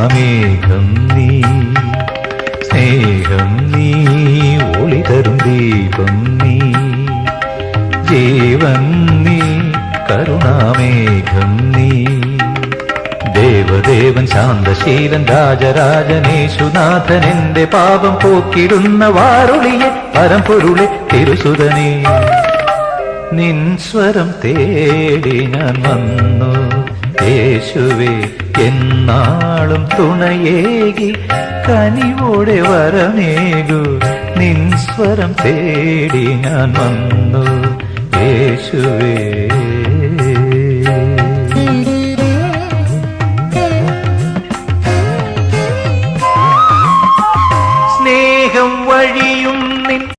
കരുണാമേഘം നീ, സ്നേഹം നീ, ഒളി തരും ദീപം നീ, ജീവൻ നീ, കരുണാമേഘം നീ. ദേവദേവൻ ശാന്തശീലൻ രാജരാജനേശുനാഥൻ എന്റെ പാപം പോക്കിടുന്ന വാരുളിയെ പരമ്പൊരുളെ തിരുസുതനേ. നിൻ സ്വരം തേടി ഞാൻ വന്നു യേശുവേ, എന്നാളും തുണയേകി കനിവോടെ വരമേകു. നിൻ സ്വരം തേടി ഞാൻ വന്നു യേശുവേ.